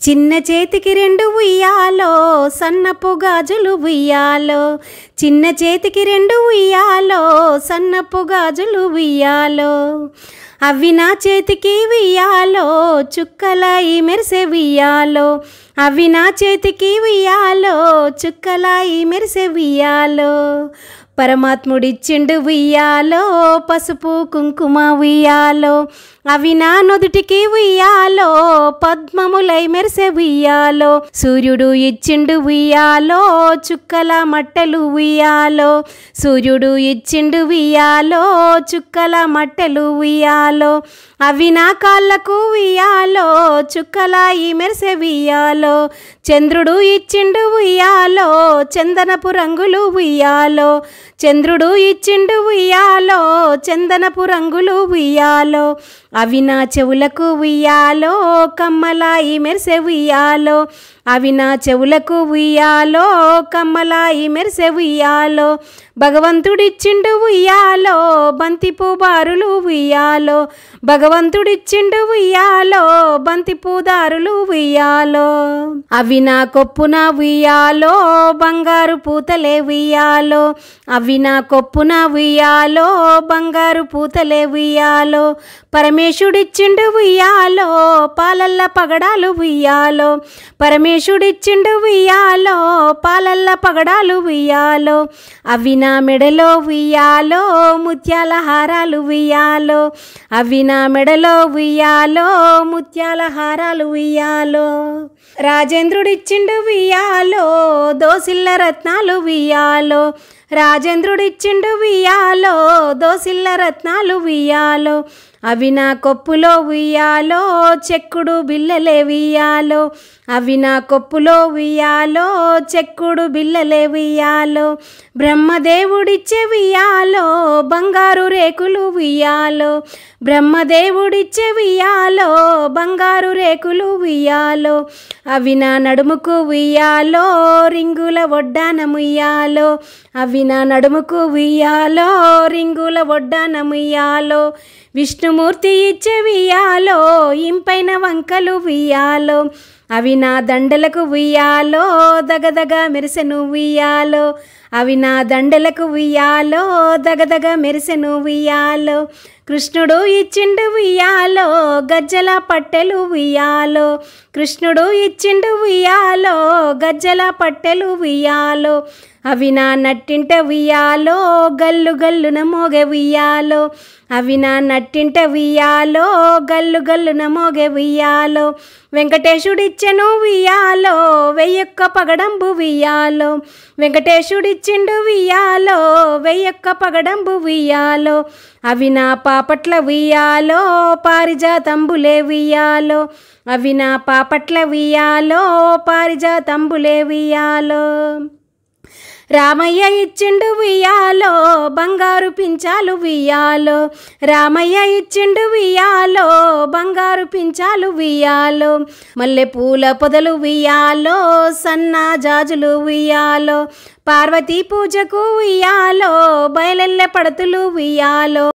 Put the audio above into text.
చిన్న చేతికి రెండు ఉయ్యాలో సన్నపు గాజులు ఉయ్యాలో, చిన్న చేతికి రెండు ఉయ్యాలో సన్నపు గాజులు ఉయ్యాలో, అవి నా చేతికి ఉయ్యాలో చుక్కలాయి మెరిసే ఉయ్యాలో, అవి నా చేతికి ఉయ్యాలో చుక్కలాయి మెరిసే ఉయ్యాలో, పరమాత్ముడిచ్చిండు ఉయ్యాలో పసుపు కుంకుమ ఉయ్యాలో, అవి నా నుదుటికి ఉయ్యాలో పద్మములై మెరిసే ఉయ్యాలో, సూర్యుడు ఇచ్చిండు ఉయ్యాలో చుక్కల మట్టెలు ఉయ్యాలో, సూర్యుడు ఇచ్చిండు ఉయ్యాలో చుక్కల మట్టెలు ఉయ్యాలో, అవి నా కాళ్ళకు ఉయ్యాలో చుక్కలాయి మెరిసే ఉయ్యాలో, చంద్రుడు ఇచ్చిండు ఉయ్యాలో చందనపు రంగులు ఉయ్యాలో, చంద్రుడు ఇచ్చిండు ఉయ్యాలో చందనపు రంగులు ఉయ్యాలో, అవి నా చెవులకు ఉయ్యాలో కమ్మలాయి మెరిసే ఉయ్యాలో, అవి నా చెవులకు ఉయ్యాలో కమ్మలాయి మెరిసే ఉయ్యాలో, భగవంతుడిచ్చిండు ఉయ్యాలో బంతిపూ బారులు ఉయ్యాలో, భగవంతుడిచ్చిండు ఉయ్యాలో బంతిపూ దారులు ఉయ్యాలో, అవి నా కొప్పున ఉయ్యాలో బంగారు పూతలే ఉయ్యాలో, అవి నా కొప్పున ఉయ్యాలో బంగారు పూతలే ఉయ్యాలో, పరమేశుడిచ్చిండు ఉయ్యాలో పాలల్ల పగడాలు ఉయ్యాలో, పరమేశుడిచ్చిండు ఉయ్యాలో పాలల్ల పగడాలు ఉయ్యాలో, అవి నా మెడలో ఉయ్యాలో ముత్యాల హారాలు ఉయ్యాలో, అవి నా మెడలో ఉయ్యాలో ముత్యాల హారాలు ఉయ్యాలో, రాజేంద్రుడిచ్చిండు ఉయ్యాలో దోసిల్ల రత్నాలు ఉయ్యాలో, రాజేంద్రుడిచ్చిండు ఉయ్యాలో దోసిల్ల రత్నాలు ఉయ్యాలో, అవి నా కొప్పులో ఉయ్యాలో చెక్కుడు బిల్లలే ఉయ్యాలో, అవి నా కొప్పులో ఉయ్యాలో చెక్కుడు బిల్లలే ఉయ్యాలో, బ్రహ్మదేవుడిచ్చే ఉయ్యాలో బంగారు రేకులు ఉయ్యాలో, బ్రహ్మదేవుడిచ్చే ఉయ్యాలో బంగారు రేకులు ఉయ్యాలో, అవి నా నడుముకు ఉయ్యాలో రింగుల వడ్డానముయ్యాలో, అవి నా నడుముకు ఉయ్యాలో రింగుల వడ్డానముయ్యాలో, విష్ణుమూర్తి ఇచ్చే ఉయ్యాలో ఇంపైన వంకలు ఉయ్యాలో, అవి నా దండలకు ఉయ్యాలో దగదగ మెరిసెను ఉయ్యాలో, అవి నా దండలకు ఉయ్యాలో దగదగ మెరిసెను ఉయ్యాలో, కృష్ణుడు ఇచ్చిండు ఉయ్యాలో గజ్జల పట్టెలు ఉయ్యాలో, కృష్ణుడు ఇచ్చిండు ఉయ్యాలో గజ్జల పట్టెలు ఉయ్యాలో, అవి నా నట్టింట ఉయ్యాలో గల్లు గల్లున మోగె ఉయ్యాలో, అవి నా నట్టింట ఉయ్యాలో గల్లు గల్లున మోగె ఉయ్యాలో, వెంకటేశుడిచ్చెను ఉయ్యాలో వెయ్యొక్క పగడంబు ఉయ్యాలో, వెంకటేశుడిచ్చిండు ఉయ్యాలో వెయ్యొక్క పగడంబు ఉయ్యాలో, అవి నా పాపట్ల ఉయ్యాలో పారిజాతంబులే ఉయ్యాలో, అవి నా పాపట్ల ఉయ్యాలో పారిజాతంబులే ఉయ్యాలో, రామయ్య ఇచ్చిండు ఉయ్యాలో బంగారు పించాలు ఉయ్యాలో, రామయ్య ఇచ్చిండు ఉయ్యాలో బంగారు పించాలు ఉయ్యాలో, మల్లె పూల పొదలు ఉయ్యాలో సన్నా జాజులు ఉయ్యాలో, పార్వతీ పూజకు ఉయ్యాలో బయలెల్లె పడతులు ఉయ్యాలో.